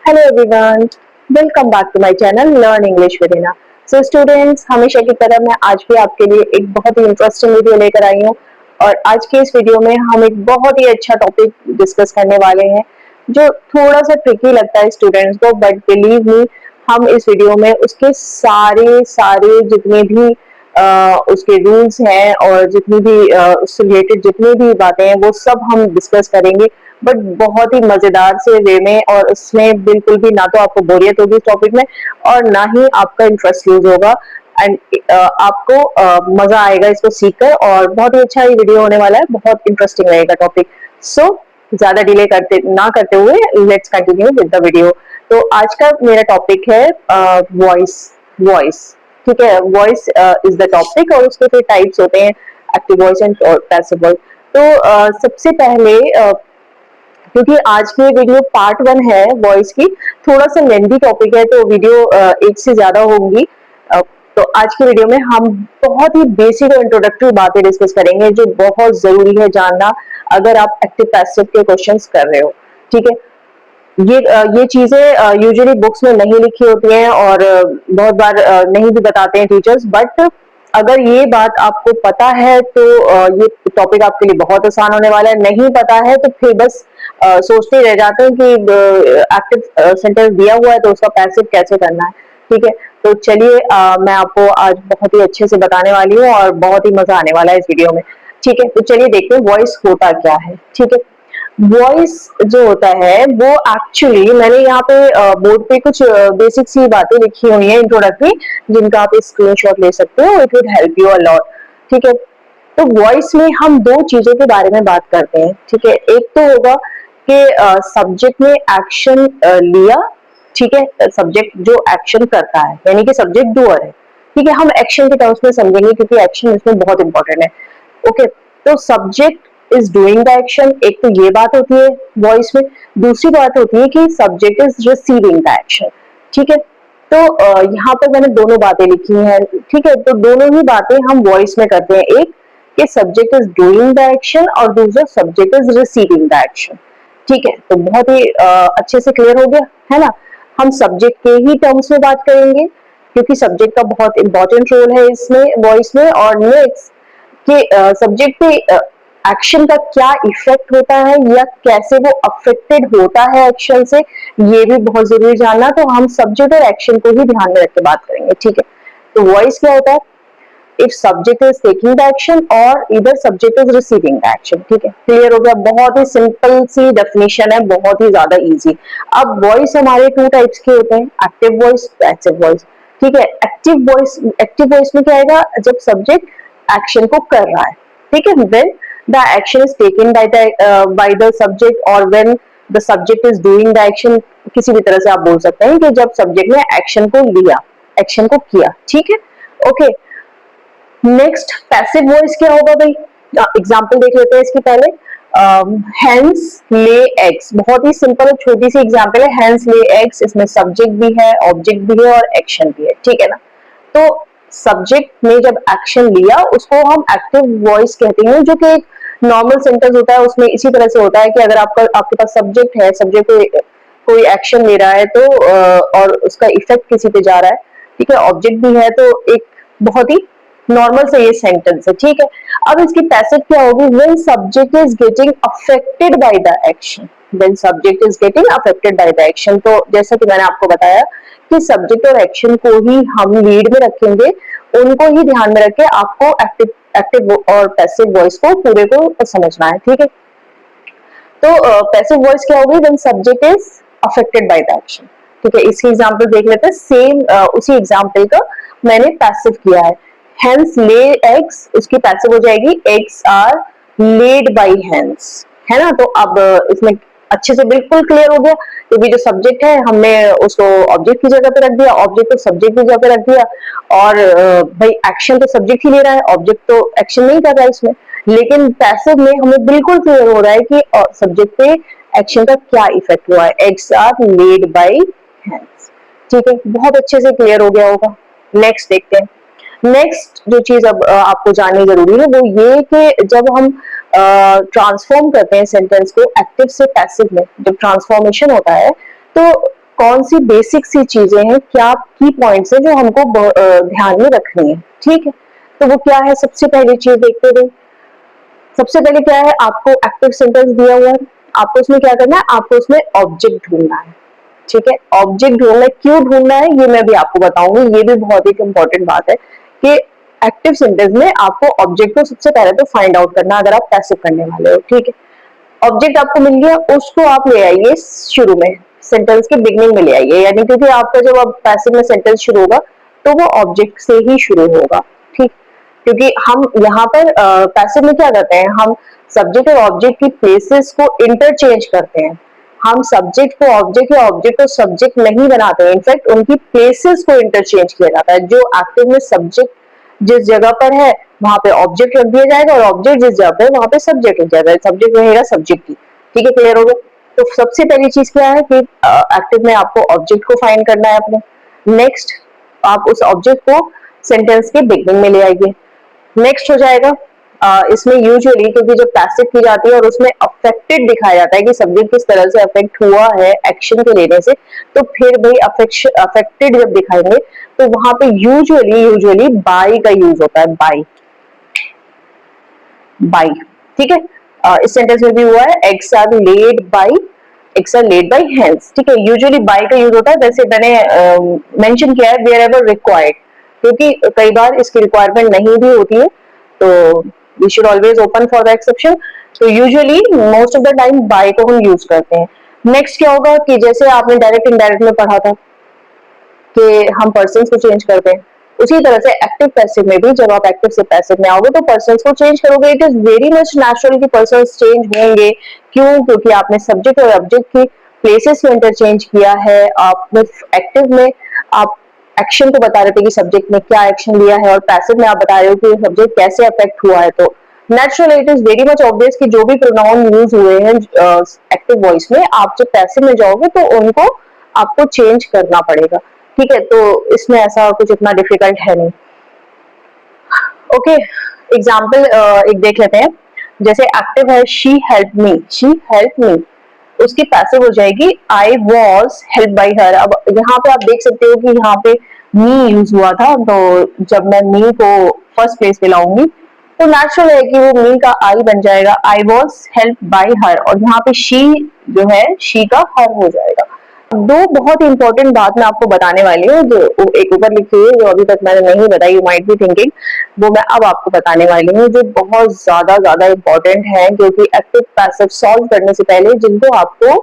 Hello everyone, welcome back to my channel learn English with Hina. So students, हमेशा की तरह मैं आज भी आपके लिए एक बहुत ही इंटरेस्टिंग वीडियो लेकर आई हूँ। और आज के इस वीडियो में हम एक बहुत ही अच्छा टॉपिक डिस्कस करने वाले हैं जो थोड़ा सा ट्रिकी लगता है स्टूडेंट्स को, बट बिलीव मी, हम इस वीडियो में उसके सारे सारे जितने भी उसके रूल्स हैं और जितनी भी उससे रिलेटेड जितनी भी बातें हैं वो सब हम डिस्कस करेंगे, बट बहुत ही मजेदार से वे में। और उसमें बिल्कुल भी ना तो आपको बोरियत होगी इस टॉपिक में और ना ही आपका इंटरेस्ट लूज होगा। एंड आपको मजा आएगा इसको सीखकर, और बहुत ही अच्छा ये वीडियो होने वाला है, बहुत इंटरेस्टिंग रहेगा टॉपिक। सो ज्यादा डिले करते ना करते हुए let's continue with the video. तो आज का मेरा टॉपिक है वॉइस। वॉइस, ठीक है, वॉइस इज द टॉपिक, और उसके फिर टाइप्स होते हैं, active voice and passive voice. तो सबसे पहले क्योंकि आज की वीडियो पार्ट 1 है वॉइस की, थोड़ा सा लेंथी टॉपिक है तो वीडियो एक से ज्यादा होंगी। तो आज की वीडियो में हम बहुत ही बेसिक और इंट्रोडक्टरी बातें डिस्कस करेंगे जो बहुत जरूरी है जानना अगर आप एक्टिव पैसिव के क्वेश्चंस कर रहे हो। ठीक है, ये चीजें यूजुअली बुक्स में नहीं लिखी होती हैं और बहुत बार नहीं भी बताते हैं टीचर्स, बट अगर ये बात आपको पता है तो ये टॉपिक आपके लिए बहुत आसान होने वाला है। नहीं पता है तो फिर बस सोचते रह जाते हैं कि एक्टिव सेंटेंस दिया हुआ है तो उसका पैसिव कैसे करना है। ठीक है, तो चलिए मैं आपको आज बहुत ही अच्छे से बताने वाली हूँ और बहुत ही मजा आने वाला है इस वीडियो में। ठीक है, तो चलिए देखते हैं वॉइस होता क्या है। ठीक है, वॉइस जो होता है वो एक्चुअली, मैंने यहाँ पे बोर्ड पे कुछ बेसिक सी बातें लिखी हुई है इंट्रोडक्टरी, जिनका आप स्क्रीनशॉट ले सकते हो, it would help you a lot. ठीक है, तो वॉइस में हम दो चीजों के बारे में बात करते हैं। ठीक है, एक तो होगा कि सब्जेक्ट ने एक्शन लिया। ठीक है, सब्जेक्ट जो एक्शन करता है यानी कि सब्जेक्ट डूअर है। ठीक है, हम एक्शन के टर्म्स में समझेंगे क्योंकि एक्शन इसमें बहुत इंपॉर्टेंट है। ओके, तो subject is doing the action, एक तो ये बात होती है वॉइस में। दूसरी बात होती है कि subject is receiving the action. ठीक है, तो यहाँ पर मैंने दोनों बातें लिखी हैं। ठीक है, तो दोनों ही बातें हम वॉइस में करते हैं, एक कि subject is doing the action और दूसरा subject is receiving the action. ठीक है, तो बहुत ही अच्छे से क्लियर हो गया है ना। हम सब्जेक्ट के ही टर्म्स में बात करेंगे क्योंकि सब्जेक्ट का बहुत इंपॉर्टेंट रोल है इसमें वॉइस में। और नेक्स्ट कि सब्जेक्ट पे एक्शन का क्या इफेक्ट होता है या कैसे वो अफेक्टेड होता है एक्शन से, ये भी बहुत जरूरी जानना। तो हम सब्जेक्ट और एक्शन को ही ध्यान में रख के बात करेंगे। ठीक है, तो वॉइस क्या होता है? If subject is taking the action और इधर subject is receiving the action. ठीक है, क्लियर हो गया? बहुत ही सिंपल सी डेफिनेशन है, बहुत ही ज्यादा इजी। अब वॉइस हमारे टू टाइप्स के होते हैं, एक्टिव वॉइस, पैसिव वॉइस। ठीक है, एक्टिव वॉइस में क्या आएगा? जब सब्जेक्ट एक्शन को कर रहा है। ठीक है, when the action is taken by the subject और when the subject is doing the action. किसी भी तरह से आप बोल सकते हैं कि जब सब्जेक्ट ने एक्शन को लिया, एक्शन को किया। ठीक है, ओके। नेक्स्ट पैसिव वॉइस क्या होगा भाई? एग्जाम्पल देख लेते हैं इसकी पहले। हैंस ले एग्स, बहुत ही सिंपल और छोटी सी एग्जाम्पल है। हैंस ले एग्स, इसमें सब्जेक्ट भी है, ऑब्जेक्ट भी है और एक्शन भी है। ठीक है ना, तो सब्जेक्ट ने जब एक्शन लिया उसको हम एक्टिव वॉइस कहते हैं, जो कि एक नॉर्मल सेंटेंस होता है उसमें इसी तरह से होता है कि अगर आपके पास सब्जेक्ट है, सब्जेक्ट कोई एक्शन ले रहा है तो और उसका इफेक्ट किसी पे जा रहा है। ठीक है, ऑब्जेक्ट भी है, तो एक बहुत ही नॉर्मल से ये सेंटेंस है। ठीक है, अब इसकी पैसिव क्या होगी? When subject is getting affected by the action. When subject is getting affected by the action, तो जैसा कि मैंने आपको बताया कि सब्जेक्ट और एक्शन को ही हम लीड में रखेंगे, उनको ही ध्यान में रख के आपको एक्टिव और पैसिव वॉइस को पूरे को समझना है। ठीक है, तो पैसिव वॉइस क्या होगी? When subject is affected by the action. ठीक है, इसकी एग्जांपल देख लेते हैं। सेम उसी एग्जांपल का मैंने पैसिव किया है। हेंस ले एग्स, उसकी पैसिव हो जाएगी eggs are laid by hens, है ना। तो अब इसमें अच्छे से बिल्कुल क्लियर हो गया क्योंकि जो सब्जेक्ट है हमने उसको ऑब्जेक्ट की जगह पे रख दिया, ऑब्जेक्ट को सब्जेक्ट की जगह पे रख दिया। और भाई एक्शन तो सब्जेक्ट ही ले रहा है, ऑब्जेक्ट तो एक्शन नहीं कर रहा है इसमें। लेकिन पैसिव में हमें बिल्कुल क्लियर हो रहा है कि सब्जेक्ट पे एक्शन का क्या इफेक्ट हुआ है। Eggs are laid by hands. ठीक है, बहुत अच्छे से क्लियर हो गया होगा। नेक्स्ट देखते हैं। नेक्स्ट जो चीज अब आपको जाननी जरूरी है वो ये कि जब हम ट्रांसफॉर्म करते हैं सेंटेंस को एक्टिव से पैसिव में, जब ट्रांसफॉर्मेशन होता है तो कौन सी बेसिक सी चीजें हैं, क्या की पॉइंट्स है जो हमको ध्यान में रखनी है। ठीक है, तो वो क्या है, सबसे पहली चीज देखते हुए, सबसे पहले क्या है, आपको एक्टिव सेंटेंस दिया हुआ है, आपको उसमें क्या करना है, आपको उसमें ऑब्जेक्ट ढूंढना है। ठीक है, ऑब्जेक्ट ढूंढना है, क्यों ढूंढना है ये मैं भी आपको बताऊंगी, ये भी बहुत ही इंपॉर्टेंट बात है कि एक्टिव सेंटेंस में आपको ऑब्जेक्ट को सबसे पहले तो फाइंड आउट करना, अगर आप पैसिव करने वाले हो। ठीक है, ऑब्जेक्ट आपको मिल गया, उसको आप ले आइए शुरू में, सेंटेंस के बिगनिंग में ले आइए, यानी क्योंकि आपका जब आप पैसिव में सेंटेंस शुरू होगा तो वो ऑब्जेक्ट से ही शुरू होगा। ठीक, क्योंकि हम यहाँ पर पैसिव में क्या करते हैं, हम सब्जेक्ट और ऑब्जेक्ट की प्लेसेस को इंटरचेंज करते हैं, हम सब्जेक्ट को ऑब्जेक्ट या ऑब्जेक्ट को सब्जेक्ट नहीं बनाते हैं, इनफैक्ट उनकी प्लेसेस को इंटरचेंज किया जाता है। जो एक्टिव में सब्जेक्ट जिस जगह पर है वहां पे ऑब्जेक्ट रख दिया जाएगा, और ऑब्जेक्ट जिस जगह पर है वहां पे सब्जेक्ट रख दिया जाएगा, सब्जेक्ट रहेगा सब्जेक्ट की। ठीक है, क्लियर हो गया। तो सबसे पहली चीज क्या है कि एक्टिव में आपको ऑब्जेक्ट को फाइंड करना है अपने। नेक्स्ट, आप उस ऑब्जेक्ट को सेंटेंस के बिगनिंग में ले आइए। नेक्स्ट हो जाएगा, इसमें यूजुअली क्योंकि जब पैसिव की जाती है और उसमें अफेक्टेड दिखाया जाता है कि सब्जेक्ट किस तरह से अफेक्ट हुआ है एक्शन के लेने से, तो फिर भाई अफेक्टेड जब दिखाएंगे तो वहां पे यूजुअली यूजुअली बाई का यूज होता है, बाई, बाई। ठीक है, इस सेंटेंस में भी हुआ है, eggs are laid by, eggs are laid by hands. ठीक है, यूजुअली बाई का यूज होता है, वैसे मैंने मेंशन किया है वेयर एवर रिक्वायर्ड, क्योंकि कई बार इसकी रिक्वायरमेंट नहीं भी होती है, तो we should always open for the exception. तो usually most of the time by को हम यूज करते हैं। नेक्स्ट क्या होगा कि जैसे आपने डायरेक्ट इनडायरेक्ट में पढ़ा था कि हम पर्सन्स को चेंज करते हैं, उसी तरह से एक्टिव पैसिव में भी जब आप एक्टिव से पैसिव में आओगे तो पर्सन्स को चेंज करोगे। It is very much natural कि पर्सन्स चेंज होंगे। क्यों? क्योंकि आपने सब्जेक्ट और ऑब्जेक्ट की प्लेसेस में इंटरचेंज किया है। आपने एक्टिव में आप एक्शन को बता रहे थे कि सब्जेक्ट ने क्या एक्शन लिया है, और पैसिव में आप बता रहे हो कि सब्जेक्ट कैसे अफेक्ट हुआ है। तो naturally it is very much obvious कि जो भी प्रोनाउन यूज हुए हैं एक्टिव वॉइस में, आप जब पैसिव में जाओगे तो उनको आपको चेंज करना पड़ेगा। ठीक है, तो इसमें ऐसा कुछ इतना डिफिकल्ट है नहीं। ओके, एग्जाम्पल एक देख लेते हैं। जैसे एक्टिव है she help me, she help me, उसकी पैसिव हो जाएगी आई वॉज हेल्प बाई हर। अब यहाँ पे आप देख सकते हो कि यहाँ पे मी यूज हुआ था, तो जब मैं मी को फर्स्ट प्लेस पे लाऊंगी तो नेचुरल है कि वो मी का आई बन जाएगा, आई वॉज हेल्प बाई हर, और यहाँ पे शी जो है शी का हर हो जाएगा। दो बहुत ही इंपॉर्टेंट बात मैं आपको बताने वाली हूँ, जो एक ऊपर लिखी हुई है जो अभी तक मैंने नहीं बताई, यू माइट बी थिंकिंग, वो मैं अब आपको बताने वाली हूँ, जो बहुत ज्यादा ज्यादा इंपॉर्टेंट है, क्योंकि एक्टिव पैसिव सॉल्व करने से पहले जिनको आपको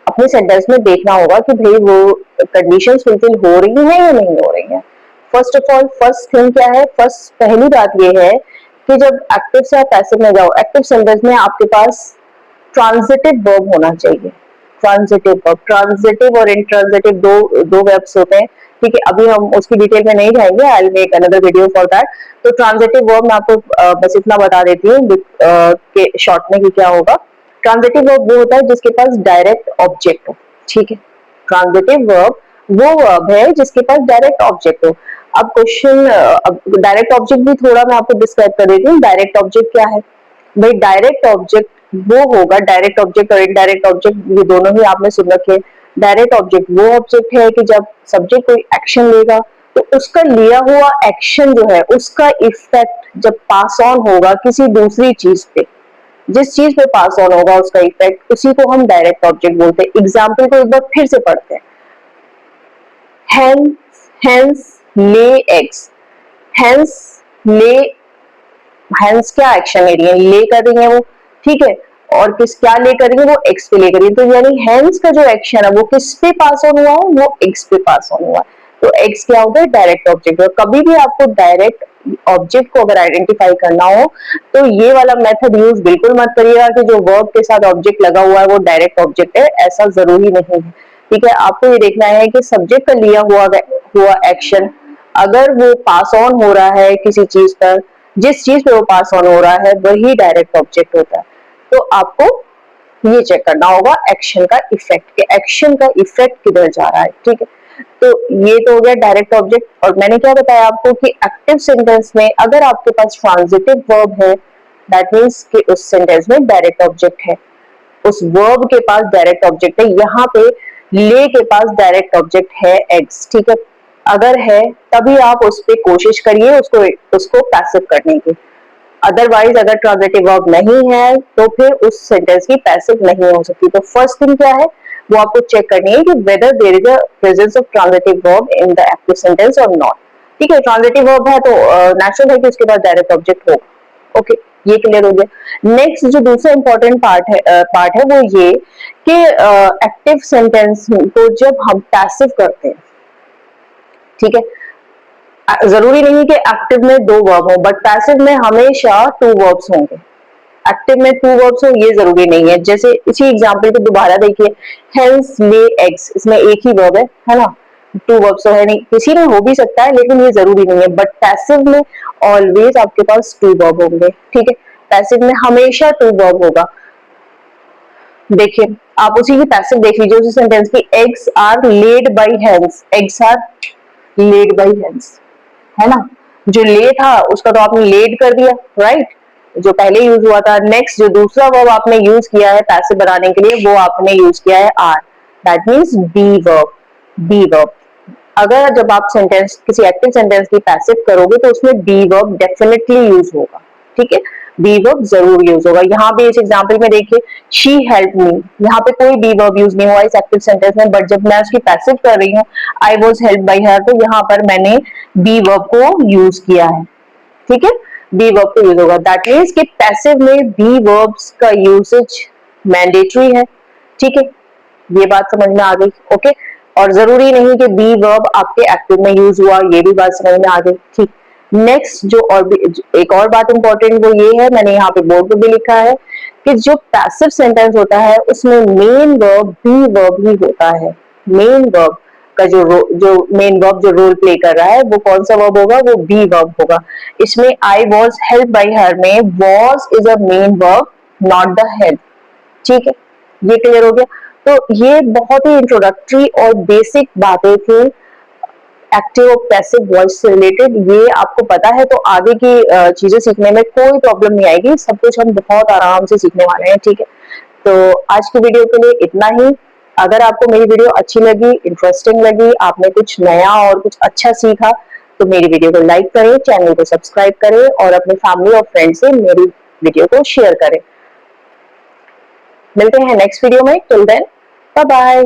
अपने सेंटेंस में देखना होगा कि भाई वो कंडीशन फुलफिल हो रही है या नहीं हो रही है। First of all, first thing क्या है, फर्स्ट पहली बात ये है कि जब एक्टिव से आप पैसिव में जाओ, एक्टिव सेंटेंस में आपके पास ट्रांजिटिव वर्ब होना चाहिए। ट्रांजिटिव वर्ब, ट्रांजिटिव और इंट्रांजिटिव दो दो वर्ब्स होते हैं। ठीक है, अभी हम उसकी डिटेल में नहीं जाएंगे, I will make another video for that. तो ट्रांजिटिव वर्ब मैं आपको बस इतना बता देती हूँ कि शॉर्ट में कि क्या होगा। ट्रांजिटिव वर्ब वो होता है जिसके पास डायरेक्ट ऑब्जेक्ट हो। ठीक है, ट्रांजिटिव वर्ब वो वर्ब है जिसके पास डायरेक्ट ऑब्जेक्ट हो। अब क्वेश्चन, डायरेक्ट ऑब्जेक्ट भी थोड़ा मैं आपको डिस्क्राइब कर देती हूँ। डायरेक्ट ऑब्जेक्ट क्या है भाई? डायरेक्ट ऑब्जेक्ट वो होगा, डायरेक्ट ऑब्जेक्ट और इनडायरेक्ट ऑब्जेक्ट ये दोनों ही आपने सुन रखे। डायरेक्ट ऑब्जेक्ट वो ऑब्जेक्ट है कि जब सब्जेक्ट कोई एक्शन लेगा तो उसका लिया हुआ एक्शन जो है उसका इफेक्ट जब पास ऑन होगा किसी दूसरी चीज पे, जिस चीज पे पास ऑन होगा उसका इफेक्ट, उसी को हम डायरेक्ट ऑब्जेक्ट बोलते हैं। एग्जाम्पल को एक बार फिर से पढ़ते हैं। हेंस ले एग्स, हेंस ले, हैंस क्या एक्शन ले रही है, ले कर रही है वो। ठीक है, और किस क्या ले कर रही है वो, एक्स पे ले कर रही है। तो यानी हैंस का जो एक्शन है वो किस पे पास ऑन हुआ है, वो एक्स पे पास ऑन हुआ है। तो एक्स क्या होगा? Direct object. और कभी भी आपको डायरेक्ट ऑब्जेक्ट को अगर आइडेंटिफाई करना हो तो ये वाला मेथड यूज बिल्कुल मत करिएगा कि जो वर्ब के साथ ऑब्जेक्ट लगा हुआ है वो डायरेक्ट ऑब्जेक्ट है, ऐसा जरूरी नहीं है। ठीक है, आपको ये देखना है कि सब्जेक्ट का लिया हुआ एक्शन अगर वो पास ऑन हो रहा है किसी चीज पर, जिस चीज पे वो पास ऑन हो रहा है वही डायरेक्ट ऑब्जेक्ट होता है। तो आपको ये चेक करना होगा एक्शन का इफेक्ट, कि एक्शन का इफेक्ट किधर जा रहा है। ठीक है, तो ये तो हो गया डायरेक्ट ऑब्जेक्ट। और मैंने क्या बताया आपको कि एक्टिव सेंटेंस में अगर आपके पास ट्रांजिटिव वर्ब है, दैट मीन्स कि उस सेंटेंस में डायरेक्ट ऑब्जेक्ट है, उस वर्ब के पास डायरेक्ट ऑब्जेक्ट है। यहाँ पे ले के पास डायरेक्ट ऑब्जेक्ट है एग्स, ठीक है, अगर है तभी आप उस पर कोशिश करिए उसको पैसिव करने की। अदरवाइज अगर ट्रांजिटिव वर्ब नहीं है तो फिर उस सेंटेंस की पैसिव नहीं हो सकती। तो फर्स्ट थिंग क्या है वो आपको चेक करनी है कि whether there is a presence of transitive verb in the active sentence और नॉट। ठीक है, ट्रांजिटिव वर्ब है तो नेचुरल है कि उसके पास डायरेक्ट ऑब्जेक्ट होगा। ओके, ये क्लियर हो गया। नेक्स्ट जो दूसरा इंपॉर्टेंट पार्ट है वो ये कि एक्टिव सेंटेंस को जब हम पैसिव करते हैं, ठीक है, जरूरी नहीं कि एक्टिव में दो वर्ब हो, बट पैसिव में हमेशा टू वर्ब्स होंगे। एक्टिव में टू वर्ब्स हो ये जरूरी नहीं है। जैसे इसी एग्जांपल को दोबारा देखिए, हेंस ले एग्स, इसमें एक ही वर्ब है ना, टू वर्ब्स तो है नहीं, किसी में हो भी सकता है लेकिन ये जरूरी नहीं है। बट पैसिव में ऑलवेज आपके पास टू वर्ब होंगे, ठीक है, पैसिव में हमेशा टू वर्ब होगा। देखिए आप उसी की पैसिव देख लीजिए, उसी सेंटेंस की, eggs are laid by hens, eggs are laid by hens, है ना, जो ले था उसका तो आपने लेड कर दिया, राइट, जो पहले यूज हुआ था। नेक्स्ट जो दूसरा वर्ब आपने यूज किया है पैसिव बनाने के लिए वो आपने यूज किया है are, that means be verb, be verb. अगर जब आप सेंटेंस किसी एक्टिव सेंटेंस की पैसिव करोगे तो उसमें बी वर्ब डेफिनेटली यूज होगा, ठीक है, बी वर्ब जरूर यूज होगा। यहाँ पे इस एग्जांपल में देखिए, शी हेल्प मी, यहाँ पे कोई बी वर्ब यूज नहीं हुआ इस एक्टिव सेंटेंस में, बट जब मैं उसकी पैसिव कर रही हूँ आई वॉज हेल्प बाई हर, तो यहाँ पर मैंने बी वर्ब को यूज किया है, ठीक है, बी वर्ब को यूज होगा। दैट मीन्स कि पैसिव में बी वर्ब्स का यूसेज मैंडेटरी है, ठीक है, ये बात समझ में आ गई। ओके, और जरूरी नहीं कि बी वर्ब आपके एक्टिव में यूज हुआ, ये भी बात समझ में आ गई, ठीक। नेक्स्ट जो और भी एक और बात इंपॉर्टेंट वो ये है, मैंने यहाँ पे बोर्ड पे भी लिखा है कि जो पैसिव सेंटेंस होता है उसमें मेन वर्ब बी वर्ब ही होता है। मेन वर्ब का जो मेन वर्ब जो रोल प्ले कर रहा है वो कौन सा वर्ब होगा, वो बी वर्ब होगा। इसमें I was help by her में was is a main verb, not the help, ठीक है, ये क्लियर हो गया। तो ये बहुत ही इंट्रोडक्टरी और बेसिक बातें थी एक्टिव और पैसिव वॉइस से रिलेटेड। ये आपको पता है तो आगे की चीजें सीखने में कोई प्रॉब्लम नहीं आएगी, सब कुछ हम बहुत आराम से सीखने वाले हैं, ठीक है। तो आज की वीडियो के लिए इतना ही। अगर आपको मेरी वीडियो अच्छी लगी, इंटरेस्टिंग लगी, आपने कुछ नया और कुछ अच्छा सीखा तो मेरी वीडियो को लाइक करें, चैनल को सब्सक्राइब करें और अपने फैमिली और फ्रेंड से मेरी वीडियो को शेयर करें। मिलते हैं नेक्स्ट वीडियो में, टिल देन बाय बाय।